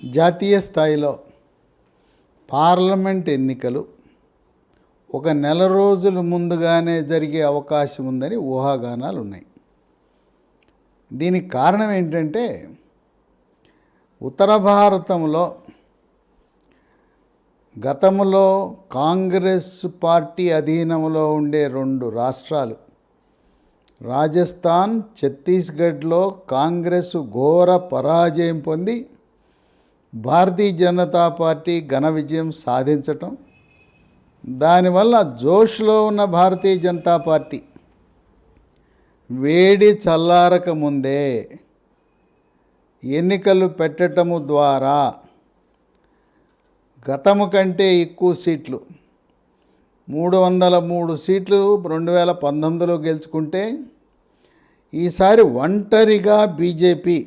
జాతీయ స్థాయిలో పార్లమెంట్ ఎన్నికలు ఒక నెల రోజుల ముందుగానే జరిగే అవకాశం ఉందని ఊహాగానాలు ఉన్నాయి. దీనికి కారణం ఏంటంటే ఉత్తర భారతంలో గతంలో కాంగ్రెస్ పార్టీ అధీనంలో ఉండే 2 రాష్ట్రాలు రాజస్థాన్, ఛత్తీస్గఢ్లో కాంగ్రెస్ ఘోర పరాజయం పొంది భారతీయ జనతా పార్టీ ఘన విజయం సాధించటం, దానివల్ల జోష్లో ఉన్న భారతీయ జనతా పార్టీ వేడి చల్లారక ముందే ఎన్నికలు పెట్టటము ద్వారా గతము కంటే ఎక్కువ సీట్లు 303 సీట్లు 2019లో గెలుచుకుంటే ఈసారి ఒంటరిగా బీజేపీ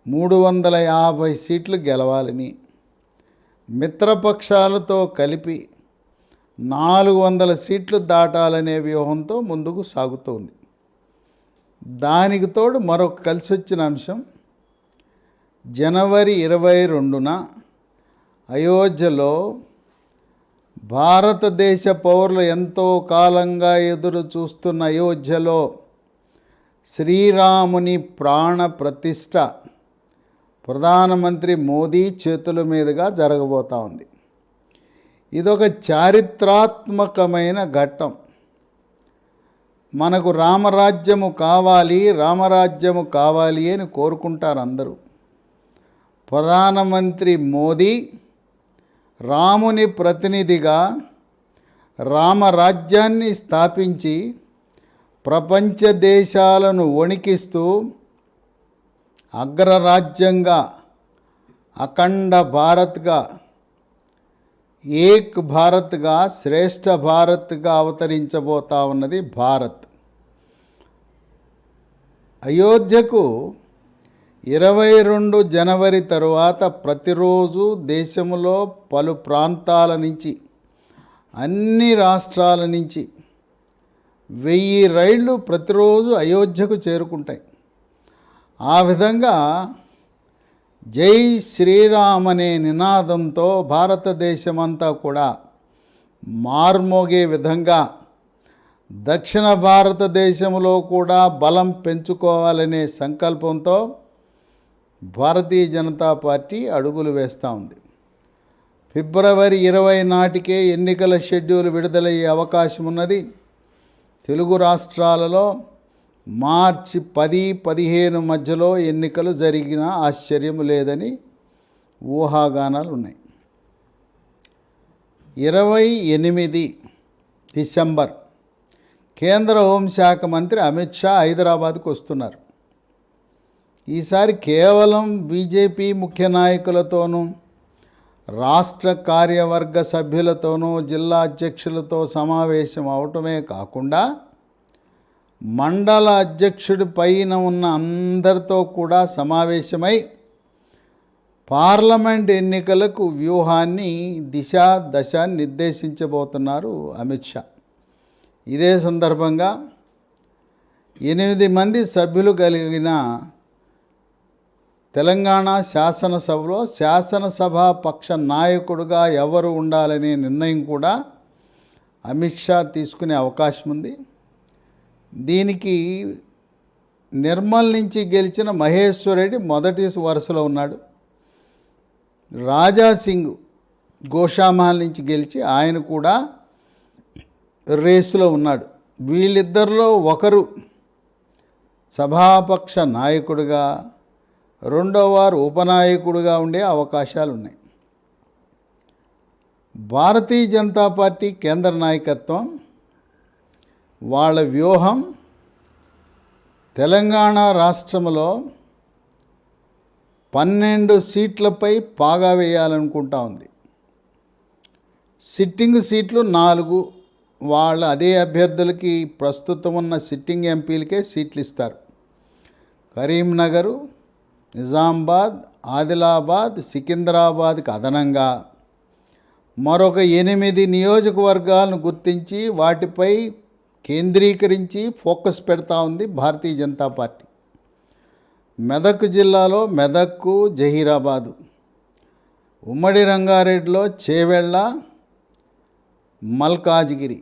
350 సీట్లు గెలవాలని, మిత్రపక్షాలతో కలిపి 400 సీట్లు దాటాలనే వ్యూహంతో ముందుకు సాగుతోంది. దానికి తోడు మరొక కలిసి వచ్చిన అంశం, జనవరి 22న అయోధ్యలో భారతదేశ పౌరులు ఎంతో కాలంగా ఎదురు చూస్తున్న అయోధ్యలో శ్రీరాముని ప్రాణ ప్రతిష్ఠ ప్రధానమంత్రి మోదీ చేతుల మీదుగా జరగబోతూ ఉంది. ఇదొక చారిత్రాత్మకమైన ఘట్టం. మనకు రామరాజ్యము కావాలి అని కోరుకుంటారు అందరూ. ప్రధానమంత్రి మోదీ రాముని ప్రతినిధిగా రామరాజ్యాన్ని స్థాపించి ప్రపంచ దేశాలను వణికిస్తూ అగ్రరాజ్యంగా, అఖండ భారత్గా, ఏక్ భారత్గా, శ్రేష్ఠ భారత్గా అవతరించబోతా ఉన్నది భారత్. అయోధ్యకు 22 జనవరి తరువాత ప్రతిరోజు దేశంలో పలు ప్రాంతాల నుంచి, అన్ని రాష్ట్రాల నుంచి 1000 రైళ్లు ప్రతిరోజు అయోధ్యకు చేరుకుంటాయి. ఆ విధంగా జై శ్రీరామ్ అనే నినాదంతో భారతదేశమంతా కూడా మార్మోగే విధంగా దక్షిణ భారతదేశంలో కూడా బలం పెంచుకోవాలనే సంకల్పంతో భారతీయ జనతా పార్టీ అడుగులు వేస్తూ ఉంది. ఫిబ్రవరి 20 నాటికే ఎన్నికల షెడ్యూల్ విడుదలయ్యే అవకాశం ఉన్నది. తెలుగు రాష్ట్రాలలో మార్చి 10-15 మధ్యలో ఎన్నికలు జరిగిన ఆశ్చర్యం లేదని ఊహాగానాలు ఉన్నాయి. 28 డిసెంబర్ కేంద్ర హోంశాఖ మంత్రి అమిత్ షా హైదరాబాద్కు వస్తున్నారు. ఈసారి కేవలం బీజేపీ ముఖ్య నాయకులతోనూ, రాష్ట్ర కార్యవర్గ సభ్యులతోనూ, జిల్లా అధ్యక్షులతో సమావేశం అవటమే కాకుండా మండల అధ్యక్షుడి పైన ఉన్న అందరితో కూడా సమావేశమై పార్లమెంట్ ఎన్నికలకు వ్యూహాన్ని దశ నిర్దేశించబోతున్నారు అమిత్ షా. ఇదే సందర్భంగా 8 మంది సభ్యులు కలిగిన తెలంగాణ శాసనసభలో శాసనసభా పక్ష నాయకుడిగా ఎవరు ఉండాలనే నిర్ణయం కూడా అమిత్ షా తీసుకునే అవకాశం ఉంది. దీనికి నిర్మల్ నుంచి గెలిచిన మహేశ్వర్ రెడ్డి మొదటి వరుసలో ఉన్నాడు. రాజాసింగ్ గోషామహల్ నుంచి గెలిచి ఆయన కూడా రేసులో ఉన్నాడు. వీళ్ళిద్దరిలో ఒకరు సభాపక్ష నాయకుడిగా, రెండోవారు ఉపనాయకుడిగా ఉండే అవకాశాలు ఉన్నాయి. భారతీయ జనతా పార్టీ కేంద్ర నాయకత్వం వాళ్ళ వ్యూహం తెలంగాణ రాష్ట్రంలో 12 సీట్లపై పాగా వేయాలనుకుంటా ఉంది. సిట్టింగ్ సీట్లు 4, వాళ్ళ అదే అభ్యర్థులకి ప్రస్తుతం ఉన్న సిట్టింగ్ ఎంపీలకే సీట్లు ఇస్తారు. కరీంనగర్, నిజామాబాద్, ఆదిలాబాద్, సికింద్రాబాద్కి అదనంగా మరొక 8 నియోజకవర్గాలను గుర్తించి వాటిపై కేంద్రీకరించి ఫోకస్ పెడతా ఉంది భారతీయ జనతా పార్టీ. మెదక్ జిల్లాలో మెదక్కు, జహీరాబాదు, ఉమ్మడి రంగారెడ్డిలో చేవెళ్ళ, మల్కాజ్గిరి.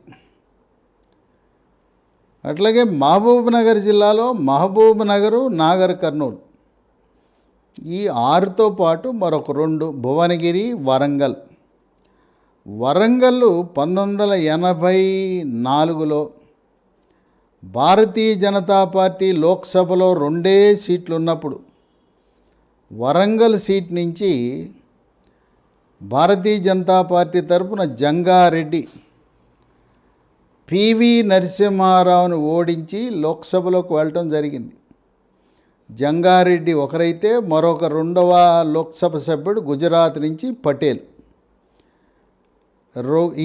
అట్లాగే మహబూబ్నగర్ జిల్లాలో మహబూబ్నగరు, నాగర్ కర్నూలు ఈ 6తో పాటు మరొక 2 భువనగిరి, వరంగల్. వరంగల్ 1984లో భారతీయ జనతా పార్టీ లోక్సభలో 2 సీట్లు ఉన్నప్పుడు వరంగల్ సీట్ నుంచి భారతీయ జనతా పార్టీ తరపున జంగారెడ్డి పివి నరసింహారావును ఓడించి లోక్సభలోకి వెళ్ళటం జరిగింది. జంగారెడ్డి ఒకరైతే మరొక 2వ లోక్సభ సభ్యుడు గుజరాత్ నుంచి పటేల్.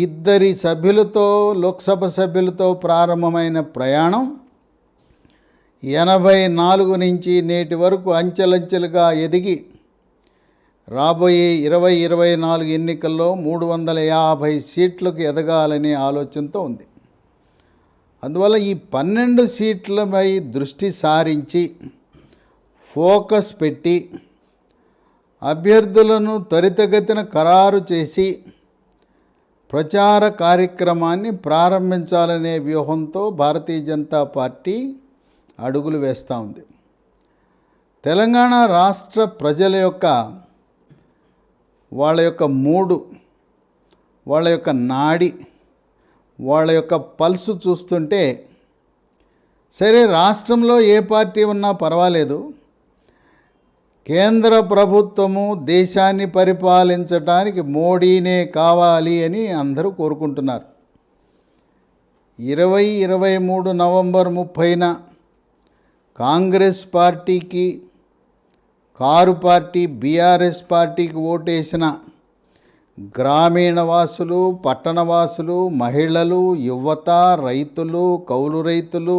ఇద్దరి సభ్యులతో లోక్సభ సభ్యులతో ప్రారంభమైన ప్రయాణం 84 నుంచి నేటి వరకు అంచెలంచెలుగా ఎదిగి రాబోయే 2024 ఎన్నికల్లో 350 సీట్లకు ఎదగాలనే ఆలోచనతో ఉంది. అందువల్ల ఈ 12 సీట్లపై దృష్టి సారించి ఫోకస్ పెట్టి అభ్యర్థులను త్వరితగతిన ఖరారు చేసి ప్రచార కార్యక్రమాన్ని ప్రారంభించాలనే వ్యూహంతో భారతీయ జనతా పార్టీ అడుగులు వేస్తూ ఉంది. తెలంగాణ రాష్ట్ర ప్రజల యొక్క వాళ్ళ యొక్క మూడు, వాళ్ళ యొక్క నాడి, వాళ్ళ యొక్క పల్సు చూస్తుంటే సరే రాష్ట్రంలో ఏ పార్టీ ఉన్నా పర్వాలేదు, కేంద్ర ప్రభుత్వము దేశాన్ని పరిపాలించడానికి మోడీనే కావాలి అని అందరూ కోరుకుంటున్నారు. 2023 నవంబర్ 30న కాంగ్రెస్ పార్టీకి, కారు పార్టీ బీఆర్ఎస్ పార్టీకి ఓటేసిన గ్రామీణ వాసులు, పట్టణవాసులు, మహిళలు, యువత, రైతులు, కౌలు రైతులు,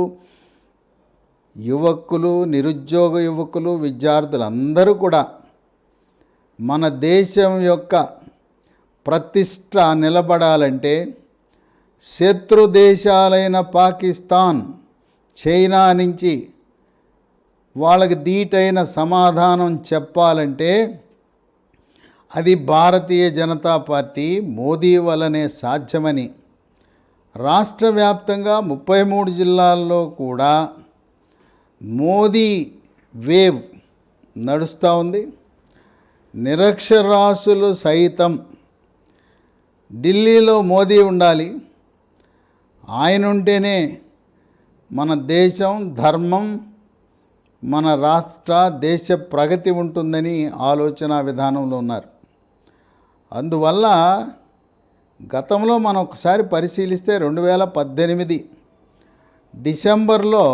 యువకులు, నిరుద్యోగ యువకులు, విద్యార్థులందరూ కూడా మన దేశం యొక్క ప్రతిష్ట నిలబడాలంటే శత్రు దేశాలైన పాకిస్తాన్, చైనా నుంచి వాళ్ళకి ధీటైన సమాధానం చెప్పాలంటే అది భారతీయ జనతా పార్టీ మోదీ వల్లనే సాధ్యమని రాష్ట్ర వ్యాప్తంగా 33 జిల్లాల్లో కూడా మోదీ వేవ్ నడుస్తూ ఉంది. నిరక్షరాస్యులు సైతం ఢిల్లీలో మోదీ ఉండాలి, ఆయన ఉంటేనే మన దేశం, ధర్మం, మన రాష్ట్ర దేశ ప్రగతి ఉంటుందని ఆలోచన విధానంలో ఉన్నారు. అందువల్ల గతంలో మనం ఒకసారి పరిశీలిస్తే 2018 డిసెంబర్లో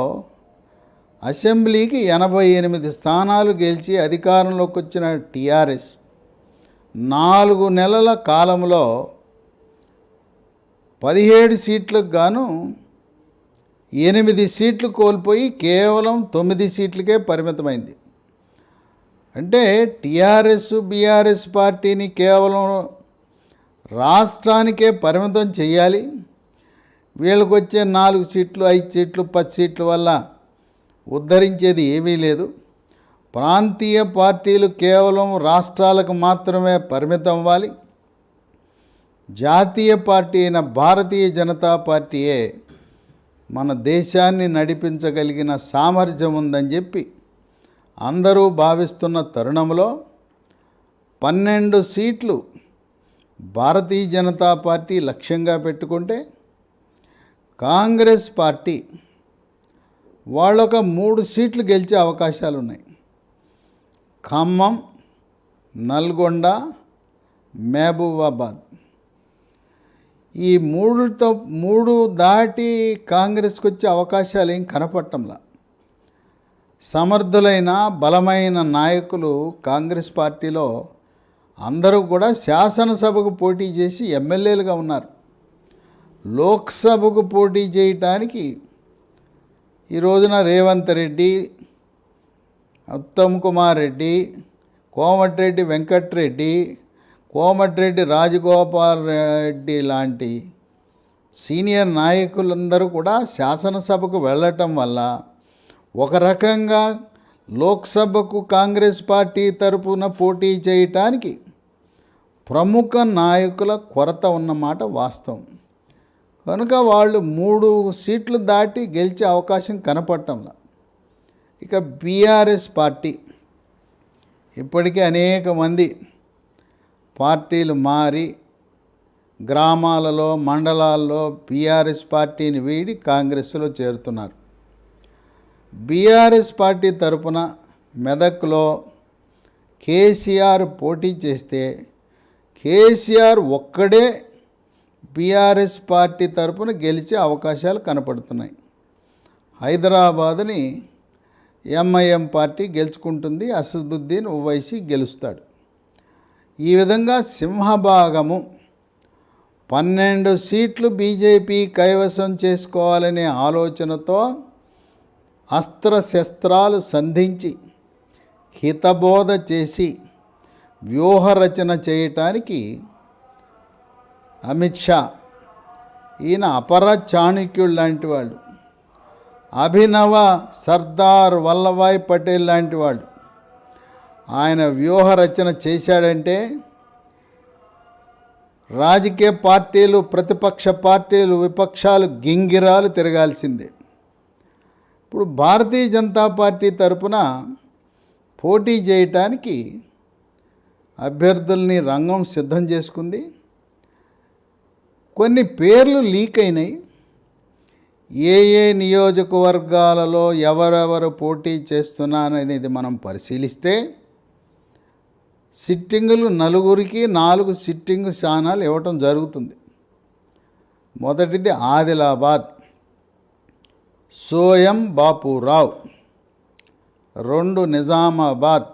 అసెంబ్లీకి 88 స్థానాలు గెలిచి అధికారంలోకి వచ్చిన టీఆర్ఎస్ 4 నెలల కాలంలో 17 సీట్లకు గాను 8 సీట్లు కోల్పోయి కేవలం 9 సీట్లకే పరిమితమైంది. అంటే టీఆర్ఎస్, బీఆర్ఎస్ పార్టీని కేవలం రాష్ట్రానికే పరిమితం చేయాలి, వీళ్ళకి వచ్చే 4 సీట్లు, 5 సీట్లు, 10 సీట్ల వల్ల ఉద్ధరించేది ఏమీ లేదు. ప్రాంతీయ పార్టీలు కేవలం రాష్ట్రాలకు మాత్రమే పరిమితం అవ్వాలి. జాతీయ పార్టీ అయిన భారతీయ జనతా పార్టీయే మన దేశాన్ని నడిపించగలిగిన సామర్థ్యం ఉందని చెప్పి అందరూ భావిస్తున్న తరుణంలో 12 సీట్లు భారతీయ జనతా పార్టీ లక్ష్యంగా పెట్టుకుంటే కాంగ్రెస్ పార్టీ వాళ్ళొక 3 సీట్లు గెలిచే అవకాశాలు ఉన్నాయి. ఖమ్మం, నల్గొండ, మహబూబాబాద్ ఈ 3 దాటి కాంగ్రెస్కి వచ్చే అవకాశాలు ఏం కనపడటంలా. సమర్థులైన బలమైన నాయకులు కాంగ్రెస్ పార్టీలో అందరూ కూడా శాసనసభకు పోటీ చేసి ఎమ్మెల్యేలుగా ఉన్నారు. లోక్సభకు పోటీ చేయటానికి ఈ రోజున రేవంత్ రెడ్డి, ఉత్తమ్ కుమార్ రెడ్డి, కోమటిరెడ్డి వెంకట్రెడ్డి, కోమటిరెడ్డి రాజగోపాల్ రెడ్డి లాంటి సీనియర్ నాయకులందరూ కూడా శాసనసభకు వెళ్ళటం వల్ల ఒక రకంగా లోక్సభకు కాంగ్రెస్ పార్టీ తరపున పోటీ చేయటానికి ప్రముఖ నాయకుల కొరత ఉన్నమాట వాస్తవం. కనుక వాళ్ళు 3 సీట్లు దాటి గెలిచే అవకాశం కనపడటంలా. ఇక బీఆర్ఎస్ పార్టీ ఇప్పటికే అనేక మంది పార్టీలు మారి గ్రామాలలో మండలాల్లో బీఆర్ఎస్ పార్టీని వీడి కాంగ్రెస్లో చేరుతున్నారు. బీఆర్ఎస్ పార్టీ తరపున మెదక్లో కేసీఆర్ పోటీ చేస్తే కేసీఆర్ ఒక్కడే బీఆర్ఎస్ పార్టీ తరపున గెలిచే అవకాశాలు కనపడుతున్నాయి. హైదరాబాదుని ఎంఐఎం పార్టీ గెలుచుకుంటుంది, అసదుద్దీన్ ఓవైసీ గెలుస్తాడు. ఈ విధంగా సింహభాగము 12 సీట్లు బీజేపీ కైవసం చేసుకోవాలనే ఆలోచనతో అస్త్రశస్త్రాలు సంధించి హితబోధ చేసి వ్యూహరచన చేయటానికి అమిత్ షా ఈయన అపర చాణక్యుడు లాంటి వాళ్ళు, అభినవ సర్దార్ వల్లభాయ్ పటేల్ లాంటి వాళ్ళు. ఆయన వ్యూహరచన చేశాడంటే రాజకీయ పార్టీలు, ప్రతిపక్ష పార్టీలు, విపక్షాలు గింగిరాలు తిరగాల్సిందే. ఇప్పుడు భారతీయ జనతా పార్టీ తరపున పోటీ చేయటానికి అభ్యర్థుల్ని రంగం సిద్ధం చేసుకుంది. కొన్ని పేర్లు లీక్ అయినాయి. ఏ నియోజకవర్గాలలో ఎవరెవరు పోటీ చేస్తున్నారనేది మనం పరిశీలిస్తే సిట్టింగులు 4కి 4 సిట్టింగు స్థానాలు ఇవ్వటం జరుగుతుంది. మొదటిది Adilabad, Soyam Bapurao. 2 Nizamabad,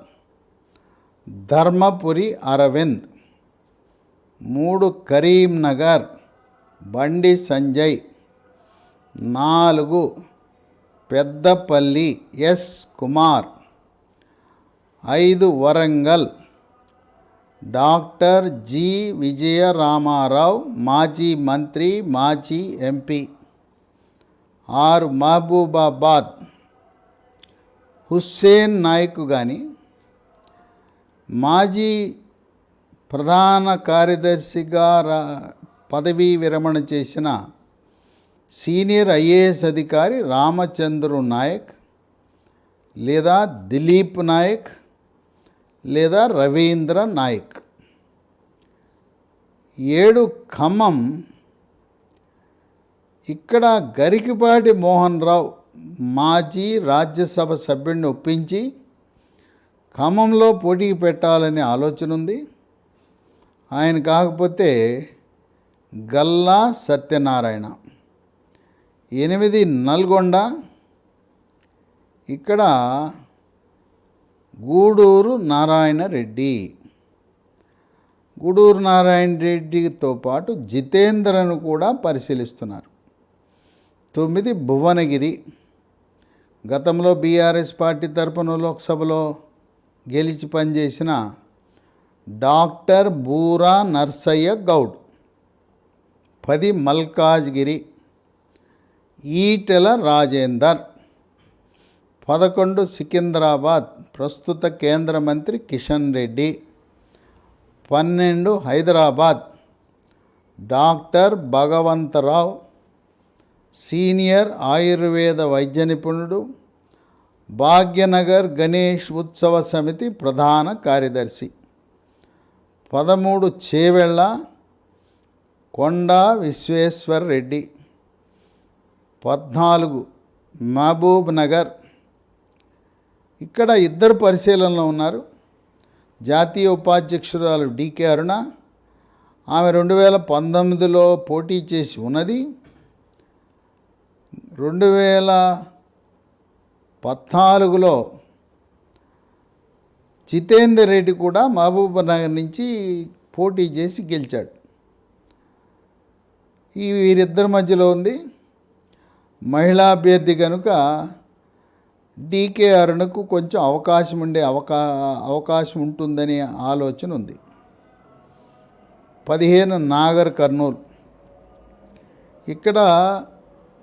Dharmapuri Arvind. 3 Karimnagar, Bandi Sanjay. 4 Peddapalli, S Kumar. 5 Warangal, doctor G Vijayaramarao, మాజీ మంత్రి, మాజీ ఎంపీ. 6 మహబూబాబాద్, హుస్సేన్ నాయక్ కానీ, మాజీ ప్రధాన కార్యదర్శిగా పదవీ విరమణ చేసిన సీనియర్ ఐఏఎస్ అధికారి రామచంద్రు నాయక్, లేదా దిలీప్ నాయక్, లేదా రవీంద్ర నాయక్. 7 ఖమ్మం. ఇక్కడ గరికిపాటి మోహన్ రావు మాజీ రాజ్యసభ సభ్యుడిని ఒప్పించి ఖమ్మంలో పోటీకి పెట్టాలనే ఆలోచన ఉంది. ఆయన కాకపోతే గల్లా సత్యనారాయణ. 8 నల్గొండ. ఇక్కడ గూడూరు నారాయణ రెడ్డి. గూడూరు నారాయణ రెడ్డితో పాటు జితేంద్రను కూడా పరిశీలిస్తున్నారు. 9 భువనగిరి. గతంలో బీఆర్ఎస్ పార్టీ తరపున లోక్సభలో గెలిచి పనిచేసిన డాక్టర్ బూరా నర్సయ్య గౌడ్. 10 మల్కాజ్గిరి, ఈటెల రాజేందర్. 11 సికింద్రాబాద్, ప్రస్తుత కేంద్ర మంత్రి కిషన్ రెడ్డి. 12 హైదరాబాద్, డాక్టర్ భగవంతరావు, సీనియర్ ఆయుర్వేద వైద్య నిపుణుడు, భాగ్యనగర్ గణేష్ ఉత్సవ సమితి ప్రధాన కార్యదర్శి. 13 చేవెళ్ళ, కొండా విశ్వేశ్వర్ రెడ్డి. 14 మహబూబ్ నగర్. ఇక్కడ 2 పరిశీలనలో ఉన్నారు. జాతీయ ఉపాధ్యక్షురాలు డికే అరుణ, ఆమె 2019లో పోటీ చేసి ఉన్నది. 2014లో జితేందర్ రెడ్డి కూడా మహబూబ్ నగర్ నుంచి పోటీ చేసి గెలిచాడు. ఈ వీరిద్దరి మధ్యలో ఉంది. మహిళా అభ్యర్థి కనుక డికే అరుణకు కొంచెం అవకాశం ఉంటుందనే ఆలోచన ఉంది. 15 నాగర్ కర్నూలు. ఇక్కడ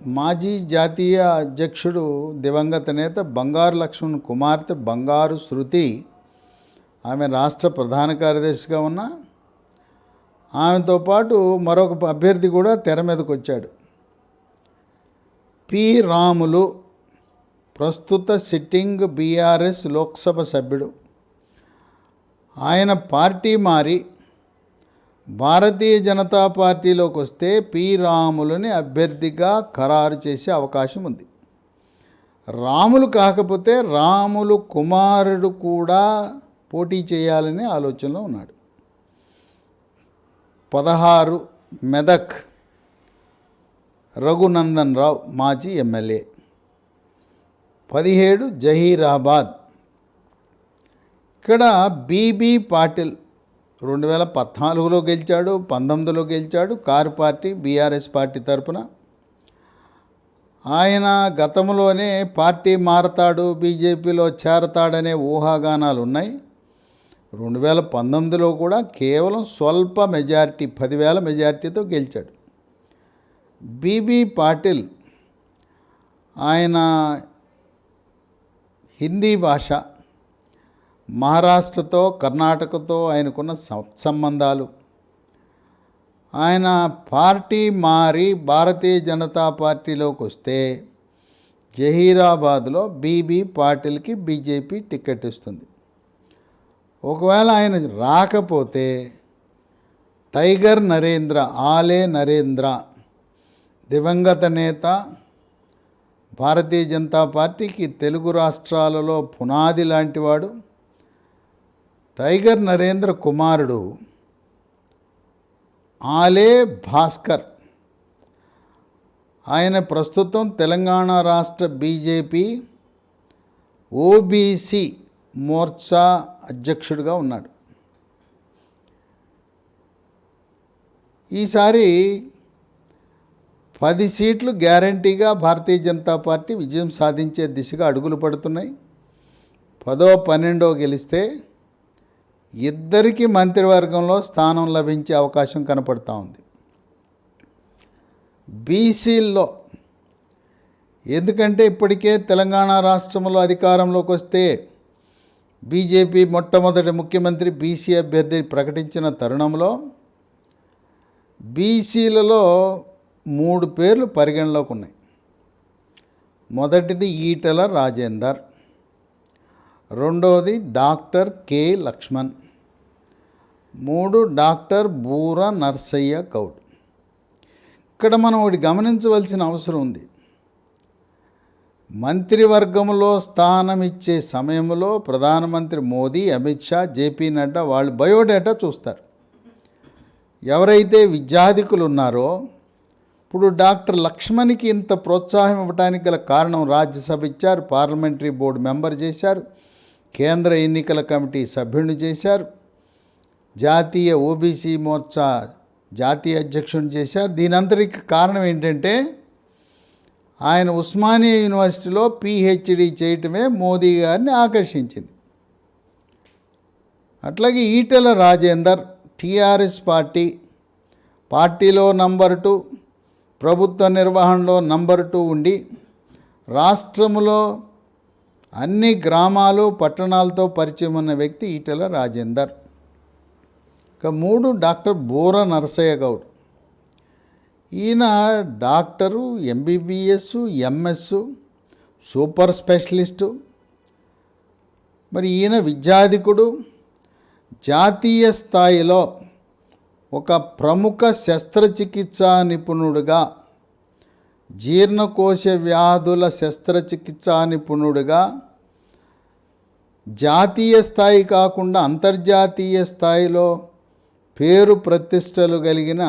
మాజీ జాతీయ అధ్యక్షుడు దివంగత నేత బంగారు లక్ష్మణ్ కుమార్తె బంగారు శృతి, ఆమె రాష్ట్ర ప్రధాన కార్యదర్శిగా ఉన్న ఆమెతో పాటు మరొక అభ్యర్థి కూడా తెర మీదకు వచ్చాడు. పి రాములు ప్రస్తుత సిట్టింగ్ బీఆర్ఎస్ లోక్సభ సభ్యుడు. ఆయన పార్టీ మారి భారతీయ జనతా పార్టీలోకి వస్తే పి రాములని అభ్యర్థిగా ఖరారు చేసే అవకాశం ఉంది. రాములు కాకపోతే రాములు కుమారుడు కూడా పోటీ చేయాలనే ఆలోచనలో ఉన్నాడు. 16 మెదక్ రఘునందన్ రావు మాజీ ఎమ్మెల్యే. 17 జహీరాబాద్. ఇక్కడ బీబీ పాటిల్ 2014లో గెలిచాడు, 19లో గెలిచాడు. కారు పార్టీ బీఆర్ఎస్ పార్టీ తరపున. ఆయన గతంలోనే పార్టీ మారతాడు, బీజేపీలో చేరతాడనే ఊహాగానాలు ఉన్నాయి. 2019లో కూడా కేవలం స్వల్ప మెజారిటీ 10,000 మెజారిటీతో గెలిచాడు. బీబీ పాటిల్ ఆయన హిందీ భాష, మహారాష్ట్రతో కర్ణాటకతో ఆయనకున్న సంబంధాలు, ఆయన పార్టీ మారి భారతీయ జనతా పార్టీలోకి వస్తే జహీరాబాద్లో బీబీ పాటిల్కి బీజేపీ టికెట్ ఇస్తుంది. ఒకవేళ ఆయన రాకపోతే టైగర్ నరేంద్ర, ఆలే నరేంద్ర, దివంగత నేత, భారతీయ జనతా పార్టీకి తెలుగు రాష్ట్రాలలో పునాది లాంటివాడు. టైగర్ నరేంద్ర కుమారుడు ఆలే భాస్కర్. ఆయన ప్రస్తుతం తెలంగాణ రాష్ట్ర బీజేపీ ఓబీసీ మోర్చా అధ్యక్షుడిగా ఉన్నాడు. ఈసారి 10 సీట్లు గ్యారంటీగా భారతీయ జనతా పార్టీ విజయం సాధించే దిశగా అడుగులు పడుతున్నాయి. 10, 12 గెలిస్తే ఇద్దరికి మంత్రివర్గంలో స్థానం లభించే అవకాశం కనపడుతూ ఉంది. బీసీల్లో ఎందుకంటే ఇప్పటికే తెలంగాణ రాష్ట్రంలో అధికారంలోకి వస్తే బీజేపీ మొట్టమొదటి ముఖ్యమంత్రి బీసీ అభ్యర్థి ప్రకటించిన తరుణంలో బీసీలలో 3 పేర్లు పరిగణలోకి ఉన్నాయి. మొదటిది ఈటెల రాజేందర్, రెండవది డాక్టర్ కె లక్ష్మణ్, 3 డాక్టర్ బూర నర్సయ్య గౌడ్. ఇక్కడ మనం ఒకటి గమనించవలసిన అవసరం ఉంది. మంత్రివర్గంలో స్థానం ఇచ్చే సమయంలో ప్రధానమంత్రి మోదీ, అమిత్ షా, జేపీ నడ్డా వాళ్ళు బయోడేటా చూస్తారు. ఎవరైతే విద్యాధికులు ఉన్నారో, ఇప్పుడు డాక్టర్ లక్ష్మణ్కి ఇంత ప్రోత్సాహం ఇవ్వడానికి గల కారణం రాజ్యసభ ఇచ్చారు, పార్లమెంటరీ బోర్డు మెంబర్ చేశారు, కేంద్ర ఎన్నికల కమిటీ సభ్యుడిని చేశారు, జాతీయ ఓబీసీ మోర్చా జాతీయ అధ్యక్షుడిని చేశారు. దీనంతటికి కారణం ఏంటంటే ఆయన ఉస్మానియా యూనివర్సిటీలో పిహెచ్డి చేయటమే మోదీ గారిని ఆకర్షించింది. అట్లాగే ఈటెల రాజేందర్ టీఆర్ఎస్ పార్టీలో నంబర్ 2, ప్రభుత్వ నిర్వహణలో నంబర్ 2 ఉండి రాష్ట్రంలో అన్ని గ్రామాలు పట్టణాలతో పరిచయం ఉన్న వ్యక్తి ఈటెల రాజేందర్. ఇక 3 డాక్టర్ బూర నరసయ్య గౌడ్. ఈయన doctor, MBBS, MS, super specialist. మరి ఈయన విద్యాధికుడు, జాతీయ స్థాయిలో ఒక ప్రముఖ శస్త్రచికిత్సా నిపుణుడుగా, జీర్ణకోశ వ్యాధుల శస్త్రచికిత్సా నిపుణుడుగా జాతీయ స్థాయి కాకుండా అంతర్జాతీయ స్థాయిలో పేరు ప్రతిష్టలు కలిగిన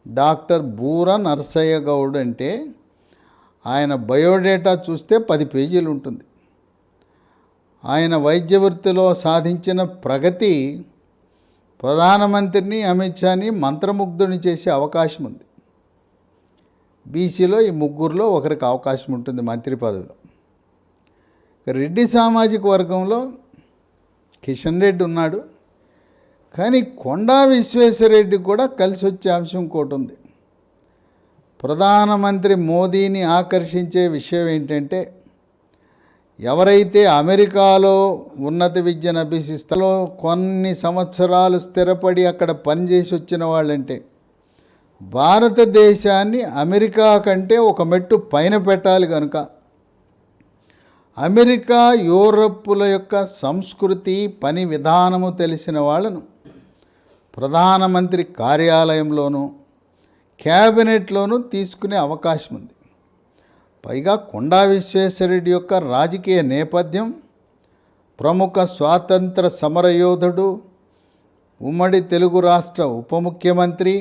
డాక్టర్ బూర నరసయ్య గౌడ్ అంటే ఆయన బయోడేటా చూస్తే 10 పేజీలు ఉంటుంది. ఆయన వైద్య వృత్తిలో సాధించిన ప్రగతి ప్రధానమంత్రిని, అమిత్ షాని మంత్రముగ్ధుని చేసే అవకాశం ఉంది. బీసీలో ఈ 3లో ఒకరికి అవకాశం ఉంటుంది మంత్రి పదవిలో. రెడ్డి సామాజిక వర్గంలో కిషన్ రెడ్డి ఉన్నాడు. కానీ కొండా విశ్వేశ్వరరెడ్డి కూడా కలిసి వచ్చే అంశం ఇంకోటి ఉంది. ప్రధానమంత్రి మోదీని ఆకర్షించే విషయం ఏంటంటే ఎవరైతే అమెరికాలో ఉన్నత విద్యను అభ్యసిస్తారో కొన్ని సంవత్సరాలు స్థిరపడి అక్కడ పనిచేసి వచ్చిన వాళ్ళంటే భారతదేశాన్ని అమెరికా కంటే ఒక మెట్టు పైన పెట్టాలి కనుక అమెరికా యూరప్పుల యొక్క సంస్కృతి పని విధానము తెలిసిన వాళ్ళను ప్రధానమంత్రి కార్యాలయంలోనూ క్యాబినెట్లోనూ తీసుకునే అవకాశం ఉంది. పైగా కొండా విశ్వేశ్వరరెడ్డి యొక్క రాజకీయ నేపథ్యం, ప్రముఖ స్వాతంత్ర సమరయోధుడు, ఉమ్మడి తెలుగు రాష్ట్ర ఉప ముఖ్యమంత్రి,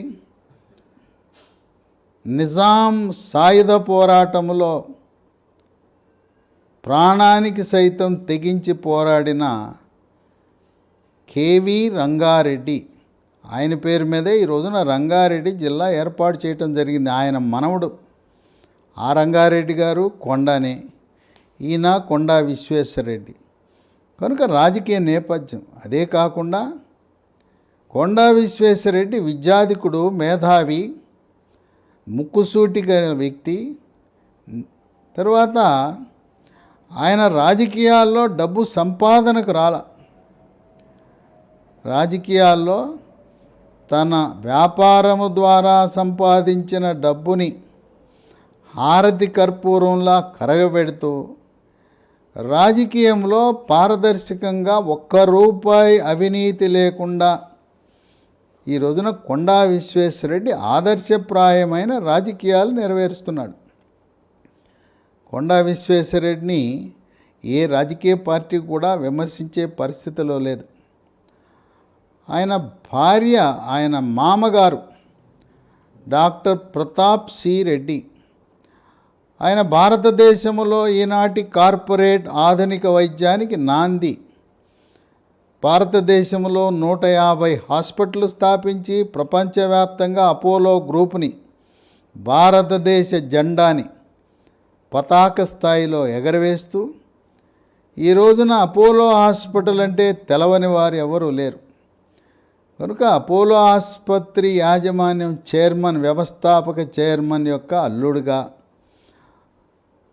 నిజాం సాయుధ పోరాటంలో ప్రాణానికి సైతం తెగించి పోరాడిన కేవి రంగారెడ్డి, ఆయన పేరు మీదే ఈ రోజున రంగారెడ్డి జిల్లా ఏర్పాటు చేయటం జరిగింది. ఆయన మనవడు ఆ రంగారెడ్డి గారు కొండానే, ఈయన కొండా విశ్వేశ్వరరెడ్డి. కనుక రాజకీయ నేపథ్యం. అదే కాకుండా కొండా విశ్వేశ్వరరెడ్డి విద్యాధికుడు, మేధావి, ముక్కుసూటి వ్యక్తి. తర్వాత ఆయన రాజకీయాల్లో డబ్బు సంపాదనకు రాజకీయాల్లో తన వ్యాపారము ద్వారా సంపాదించిన డబ్బుని హారతి కర్పూరంలా కరగబెడుతూ రాజకీయంలో పారదర్శకంగా ₹1 అవినీతి లేకుండా ఈ రోజున కొండా విశ్వేశ్వరరెడ్డి ఆదర్శప్రాయమైన రాజకీయాలు నెరవేరుస్తున్నాడు. కొండా విశ్వేశ్వరరెడ్డిని ఏ రాజకీయ పార్టీ కూడా విమర్శించే పరిస్థితిలో లేదు. ఆయన భార్య, ఆయన మామగారు డాక్టర్ ప్రతాప్ సి రెడ్డి. ఆయన భారతదేశంలో ఈనాటి కార్పొరేట్ ఆధునిక వైద్యానికి నాంది. భారతదేశంలో 150 హాస్పిటల్ స్థాపించి ప్రపంచవ్యాప్తంగా అపోలో గ్రూపుని, భారతదేశ జెండాని పతాక స్థాయిలో ఎగరవేస్తూ ఈ రోజున అపోలో హాస్పిటల్ అంటే తెలవని వారు ఎవరూ లేరు. కనుక అపోలో ఆసుపత్రి యాజమాన్యం చైర్మన్, వ్యవస్థాపక చైర్మన్ యొక్క అల్లుడుగా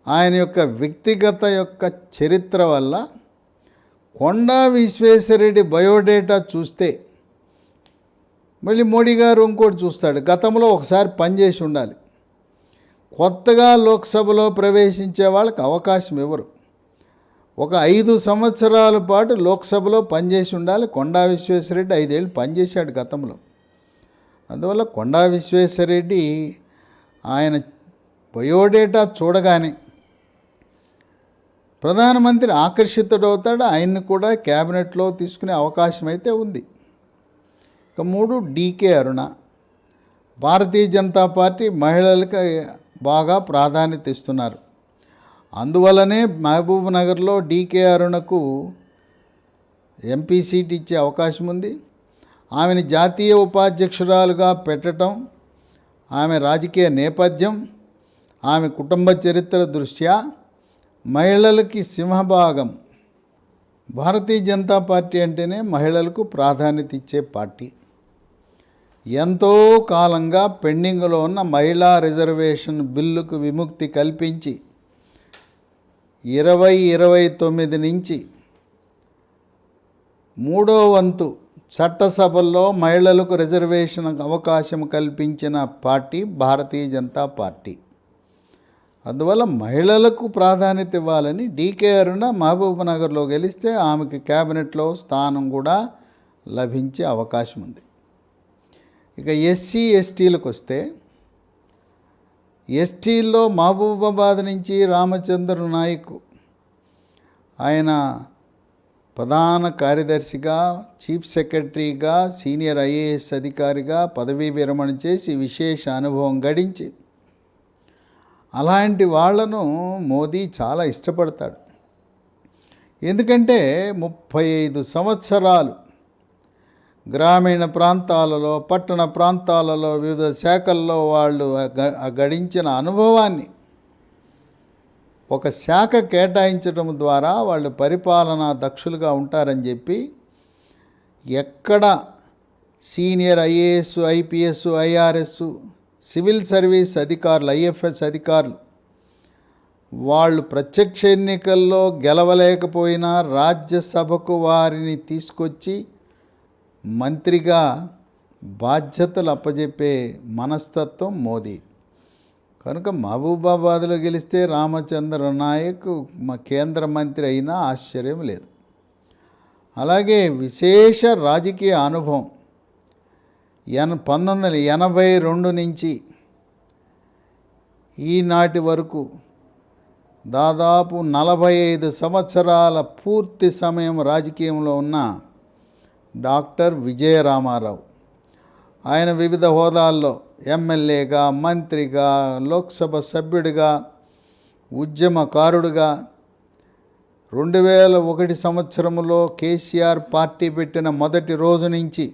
ఆయన యొక్క వ్యక్తిగత యొక్క చరిత్ర వల్ల కొండా విశ్వేశ్వరరెడ్డి బయోడేటా చూస్తే మళ్ళీ మోడీ గారు ఇంకోటి చూస్తాడు, గతంలో ఒకసారి పనిచేసి ఉండాలి. కొత్తగా లోక్సభలో ప్రవేశించే వాళ్ళకి అవకాశం ఇవ్వరు. ఒక 5 సంవత్సరాల పాటు లోక్సభలో పనిచేసి ఉండాలి. కొండా విశ్వేశ్వరరెడ్డి 5 ఏళ్ళు పనిచేశాడు గతంలో. అందువల్ల కొండా విశ్వేశ్వరరెడ్డి ఆయన బయోడేటా చూడగానే ప్రధానమంత్రి ఆకర్షితుడవుతాడు. ఆయన్ని కూడా క్యాబినెట్లో తీసుకునే అవకాశం అయితే ఉంది. ఇక 3 డీకే అరుణ. భారతీయ జనతా పార్టీ మహిళలకు బాగా ప్రాధాన్యత ఇస్తున్నారు. అందువల్లనే మహబూబ్ నగర్లో డీకే అరుణకు ఎంపీ సీట్ ఇచ్చే అవకాశం ఉంది. ఆమెను జాతీయ ఉపాధ్యక్షురాలుగా పెట్టడం, ఆమె రాజకీయ నేపథ్యం, ఆమె కుటుంబ చరిత్ర దృష్ట్యా మహిళలకి సింహభాగం. భారతీయ జనతా పార్టీ అంటేనే మహిళలకు ప్రాధాన్యత ఇచ్చే పార్టీ. ఎంతో కాలంగా పెండింగ్లో ఉన్న మహిళా రిజర్వేషన్ బిల్లుకు విముక్తి కల్పించి 2029 నుంచి 3వ వంతు చట్టసభల్లో మహిళలకు రిజర్వేషన్ అవకాశం కల్పించిన పార్టీ భారతీయ జనతా పార్టీ. అందువల్ల మహిళలకు ప్రాధాన్యత ఇవ్వాలని డీకే అరుణ మహబూబ్ నగర్లో గెలిస్తే ఆమెకి క్యాబినెట్లో స్థానం కూడా లభించే అవకాశం ఉంది. ఇక ఎస్సీ ఎస్టీలకు వస్తే ఎస్టీల్లో మహబూబాబాద్ నుంచి రామచంద్ర నాయక్, ఆయన ప్రధాన కార్యదర్శిగా, చీఫ్ సెక్రటరీగా, సీనియర్ ఐఏఎస్ అధికారిగా పదవీ విరమణ చేసి విశేష అనుభవం గడించి అలాంటి వాళ్లను మోదీ చాలా ఇష్టపడతాడు. ఎందుకంటే 35 సంవత్సరాలు గ్రామీణ ప్రాంతాలలో, పట్టణ ప్రాంతాలలో వివిధ శాఖల్లో వాళ్ళు గడించిన అనుభవాన్ని ఒక శాఖ కేటాయించడం ద్వారా వాళ్ళు పరిపాలనా దక్షులుగా ఉంటారని చెప్పి ఎక్కడ senior IAS, IPS, IRS, civil service అధికారులు, ఐఎఫ్ఎస్ అధికారులు వాళ్ళు ప్రత్యక్ష ఎన్నికల్లో గెలవలేకపోయినా రాజ్యసభకు వారిని తీసుకొచ్చి మంత్రిగా బాధ్యతలు అప్పజెప్పే మనస్తత్వం మోదీ. కనుక మహబూబాబాద్లో గెలిస్తే రామచంద్ర నాయక్ కేంద్ర మంత్రి అయినా ఆశ్చర్యం లేదు. అలాగే విశేష రాజకీయ అనుభవం 1982 నుంచి ఈనాటి వరకు దాదాపు 45 సంవత్సరాల పూర్తి సమయం రాజకీయంలో ఉన్న డాక్టర్ విజయరామారావు. ఆయన వివిధ హోదాల్లో ఎమ్మెల్యేగా, మంత్రిగా, లోక్సభ సభ్యుడిగా, ఉద్యమకారుడిగా 2001 సంవత్సరంలో కేసీఆర్ పార్టీ పెట్టిన మొదటి రోజు నుంచి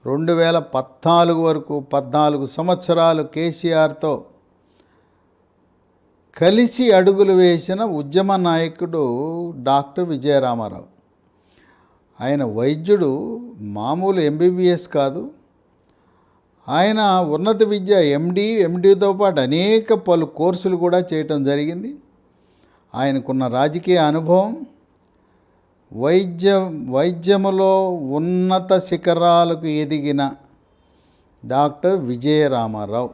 2014 వరకు 14 సంవత్సరాలు కేసీఆర్తో కలిసి అడుగులు వేసిన ఉద్యమ నాయకుడు డాక్టర్ విజయరామారావు. ఆయన వైద్యుడు, మామూలు ఎంబీబీఎస్ కాదు. ఆయన ఉన్నత విద్య ఎండీతో పాటు అనేక పలు కోర్సులు కూడా చేయటం జరిగింది. ఆయనకున్న రాజకీయ అనుభవం వైద్యములో ఉన్నత శిఖరాలకు ఎదిగిన డాక్టర్ విజయరామారావు.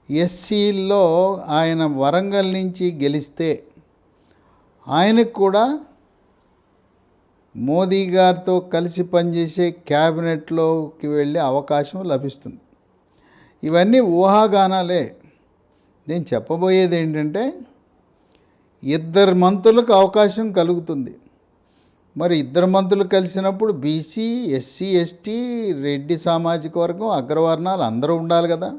ఎస్సీల్లో ఆయన వరంగల్ నుంచి గెలిస్తే ఆయనకు కూడా మోదీ గారితో కలిసి పనిచేసే క్యాబినెట్లోకి వెళ్ళే అవకాశం లభిస్తుంది. ఇవన్నీ ఊహాగానాలే. నేను చెప్పబోయేది ఏంటంటే, ఇద్దరు మంత్రులకు అవకాశం కలుగుతుంది. మరి ఇద్దరు మంత్రులు కలిసినప్పుడు బీసీ, ఎస్సీ, ఎస్టీ, రెడ్డి సామాజిక వర్గం, అగ్రవర్ణాలు అందరూ ఉండాలి కదా.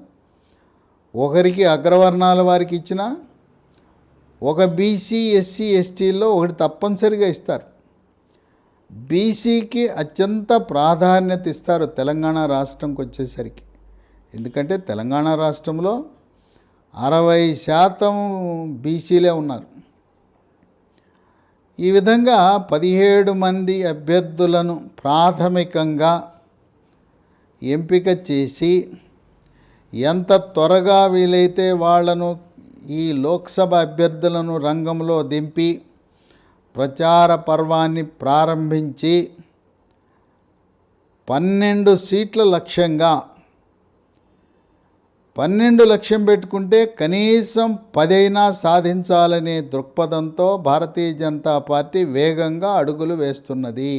ఒకరికి అగ్రవర్ణాల వారికి ఇచ్చినా ఒక బీసీ, ఎస్సీ, ఎస్టీల్లో ఒకటి తప్పనిసరిగా ఇస్తారు. బీసీకి అత్యంత ప్రాధాన్యత ఇస్తారు తెలంగాణ రాష్ట్రంకి వచ్చేసరికి. ఎందుకంటే తెలంగాణ రాష్ట్రంలో 60% బీసీలే ఉన్నారు. ఈ విధంగా 17 మంది అభ్యర్థులను ప్రాథమికంగా ఎంపిక చేసి ఎంత త్వరగా వీలైతే వాళ్లను ఈ లోక్సభ అభ్యర్థులను రంగంలో దింపి ప్రచార పర్వాన్ని ప్రారంభించి 12 సీట్ల లక్ష్యంగా 12 లక్ష్యం పెట్టుకుంటే కనీసం 10 అయినా సాధించాలనే దృక్పథంతో భారతీయ జనతా పార్టీ వేగంగా అడుగులు వేస్తున్నది.